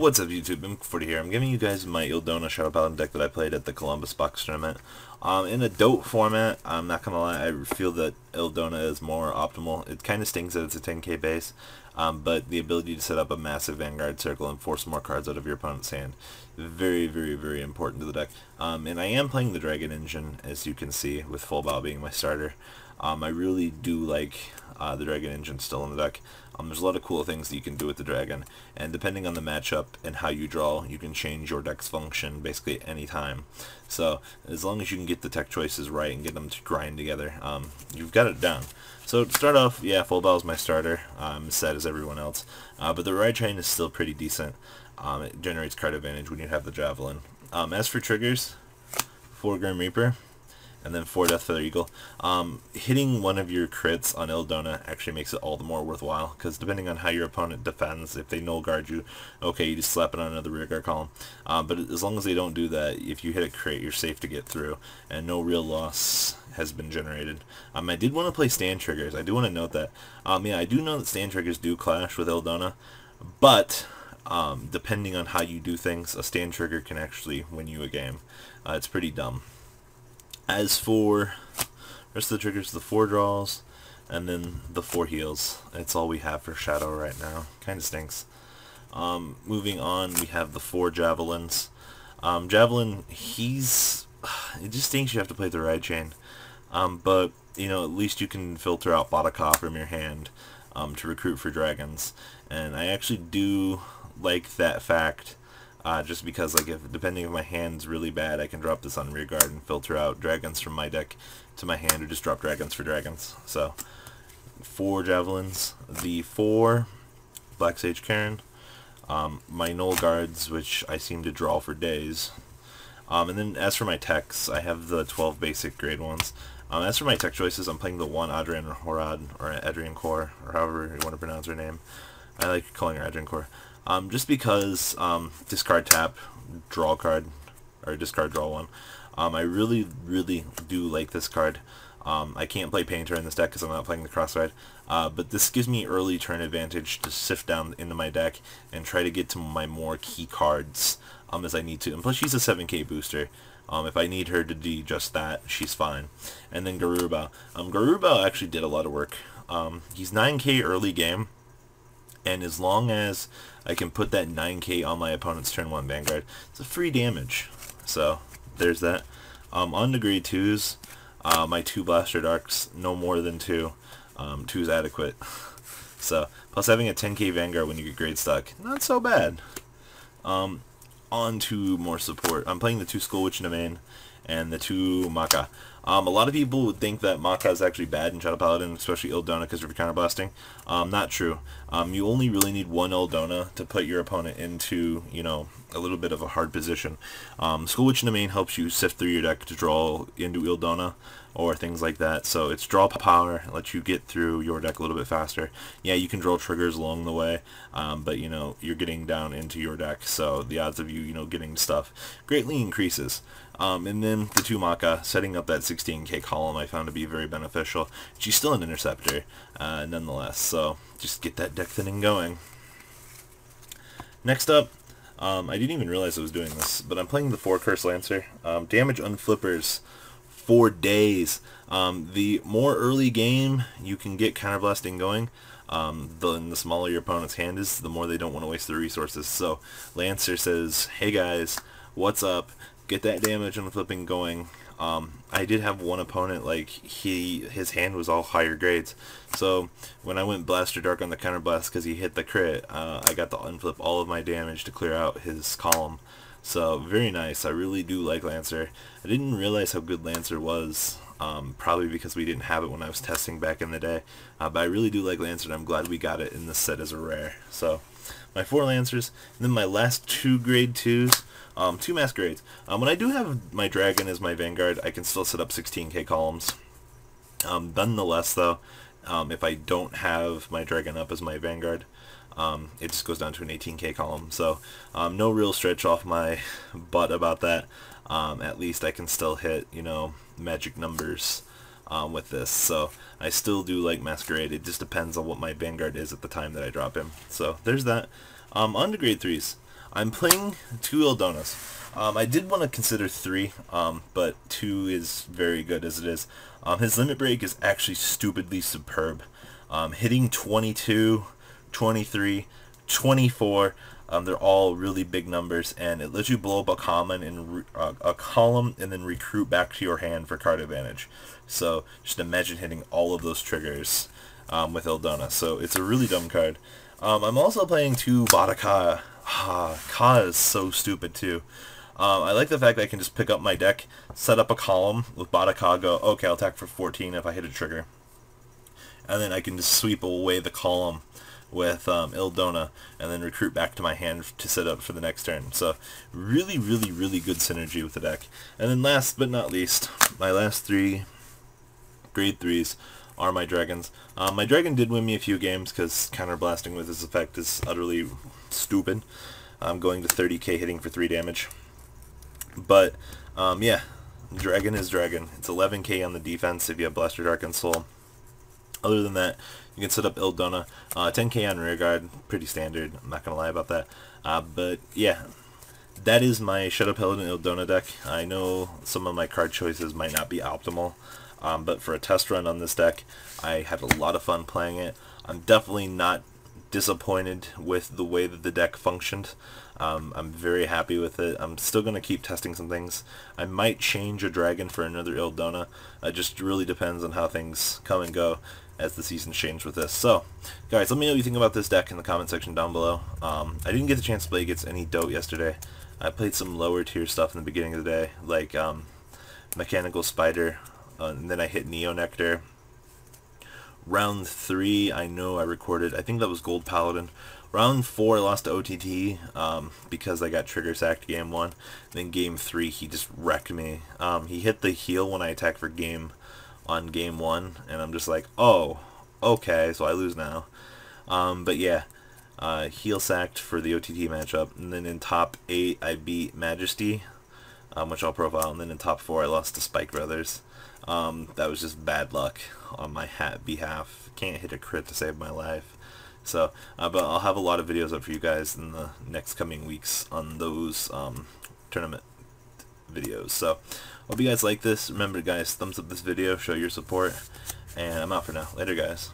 What's up YouTube, M40 here. I'm giving you guys my Ildona Shadow Paladin deck that I played at the Columbus Box Tournament. In a DOT format, I'm not gonna lie, I feel that Ildona is more optimal. It kind of stings that it's a 10k base, but the ability to set up a massive Vanguard circle and force more cards out of your opponent's hand, very, very, very important to the deck. And I am playing the Dragon Engine, as you can see, with Full Bow being my starter. I really do like the Dragon Engine still in the deck. There's a lot of cool things that you can do with the Dragon, and depending on the matchup and how you draw, you can change your deck's function basically at any time. So as long as you can get the tech choices right and get them to grind together, you've got it down. So to start off, yeah, Full Bow is my starter, set as everyone else, but the Ride Train is still pretty decent. It generates card advantage when you have the Javelin. As for triggers, 4 Grim Reaper, and then 4 Death Feather Eagle. Hitting one of your crits on Ildona actually makes it all the more worthwhile, because depending on how your opponent defends, if they null guard you, okay, you just slap it on another rear guard column. But as long as they don't do that, if you hit a crit, you're safe to get through, and no real loss has been generated. I did want to play stand triggers. I do want to note that. Yeah, I do know that stand triggers do clash with Ildona, but depending on how you do things, a stand trigger can actually win you a game. It's pretty dumb. As for the rest of the triggers, the 4 draws, and then the 4 heals. That's all we have for Shadow right now. Kind of stinks. Moving on, we have the 4 Javelins. Javelin, it just stinks you have to play the Ride Chain. But, you know, at least you can filter out Bodakov from your hand to recruit for dragons. And I actually do like that fact. Just because, like, depending if my hand's really bad, I can drop this on rear guard and filter out dragons from my deck to my hand, or just drop dragons for dragons. So, 4 Javelins, the 4 Black Sage Karen, my null guards, which I seem to draw for days, and then as for my techs, I have the 12 basic grade ones. As for my tech choices, I'm playing the 1 Adrian Horad, or Adrian Core, or however you want to pronounce her name. I like calling her Adrian Core. Just because discard tap, draw card, or discard draw 1. I really, really do like this card. I can't play Painter in this deck because I'm not playing the Crossride, but this gives me early turn advantage to sift down into my deck and try to get to my more key cards as I need to. And plus she's a 7k booster. If I need her to do just that, she's fine. And then Garuba. Garuba actually did a lot of work. He's 9k early game, and as long as I can put that 9k on my opponent's turn 1 Vanguard, it's a free damage. So, there's that. On to grade 2s, my 2 Blaster Darks, no more than 2. 2 is adequate. So, plus having a 10k Vanguard when you get grade stuck, not so bad. On to more support. I'm playing the 2 Skull Witch in the main, and the 2 Maka. A lot of people would think that Maka is actually bad in Shadow Paladin, especially Ildona, because of your counterblasting. Not true. You only really need 1 Ildona to put your opponent into, you know, a little bit of a hard position. Skull Witch in the main helps you sift through your deck to draw into Ildona, or things like that. So it's draw power, lets you get through your deck a little bit faster. Yeah, you can draw triggers along the way, but, you know, you're getting down into your deck, so the odds of you, you know, getting stuff greatly increases. And then the 2 Maka, setting up that 16k column I found to be very beneficial. She's still an interceptor, nonetheless, so just get that deck thinning going. Next up, I didn't even realize I was doing this, but I'm playing the 4 Curse Lancer. Damage unflippers for days. The more early game you can get counterblasting going, the smaller your opponent's hand is, the more they don't want to waste their resources. So Lancer says, hey guys, what's up? Get that damage and flipping going. I did have one opponent, like, his hand was all higher grades, so when I went Blaster Dark on the counterblast because he hit the crit, I got to unflip all of my damage to clear out his column. So very nice. I really do like Lancer. I didn't realize how good Lancer was, probably because we didn't have it when I was testing back in the day, but I really do like Lancer, and I'm glad we got it in this set as a rare. So my 4 Lancers, and then my last 2 grade 2s. 2 Masquerades. When I do have my Dragon as my Vanguard, I can still set up 16k columns. Nonetheless, though, if I don't have my Dragon up as my Vanguard, it just goes down to an 18k column. So, no real stretch off my butt about that. At least I can still hit, you know, magic numbers with this. So, I still do like Masquerade. It just depends on what my Vanguard is at the time that I drop him. So, there's that. On to grade 3s. I'm playing 2 Ildonas. I did want to consider 3, but 2 is very good as it is. His limit break is actually stupidly superb. Hitting 22, 23, 24, they're all really big numbers, and it lets you blow up a column and then recruit back to your hand for card advantage. So just imagine hitting all of those triggers with Ildona. So it's a really dumb card. I'm also playing 2 Bada Ka. Ka is so stupid too. I like the fact that I can just pick up my deck, set up a column with Bada Ka, go, okay, I'll attack for 14 if I hit a trigger. And then I can just sweep away the column with Ildona and then recruit back to my hand to set up for the next turn. So really, really, really good synergy with the deck. And then last but not least, my last 3 grade 3s are my dragons. My dragon did win me a few games because counterblasting with this effect is utterly stupid. I'm going to 30k hitting for 3 damage. But yeah, dragon is dragon. It's 11k on the defense if you have Blaster Dark and Soul. Other than that, you can set up Ildona, 10k on rearguard, pretty standard, I'm not going to lie about that. But yeah, that is my Shadow Paladin Ildona deck. I know some of my card choices might not be optimal, but for a test run on this deck, I had a lot of fun playing it. I'm definitely not disappointed with the way that the deck functioned. I'm very happy with it. I'm still going to keep testing some things. I might change a dragon for another Ildona. It just really depends on how things come and go as the seasons change with this. So, guys, let me know what you think about this deck in the comment section down below. I didn't get the chance to play against any Dote yesterday. I played some lower tier stuff in the beginning of the day, like Mechanical Spider, and then I hit Neo Nectar. Round 3, I know I recorded, I think that was Gold Paladin. Round 4, I lost to OTT because I got trigger sacked game 1. Then game 3, he just wrecked me. He hit the heal when I attacked for game on game 1, and I'm just like, oh, okay, so I lose now. But yeah, heal sacked for the OTT matchup, and then in top 8, I beat Majesty, which I'll profile, and then in top 4, I lost to Spike Brothers. That was just bad luck on my behalf. Can't hit a crit to save my life. So, but I'll have a lot of videos up for you guys in the next coming weeks on those tournament videos. So, hope you guys like this. Remember, guys, thumbs up this video, show your support, and I'm out for now. Later, guys.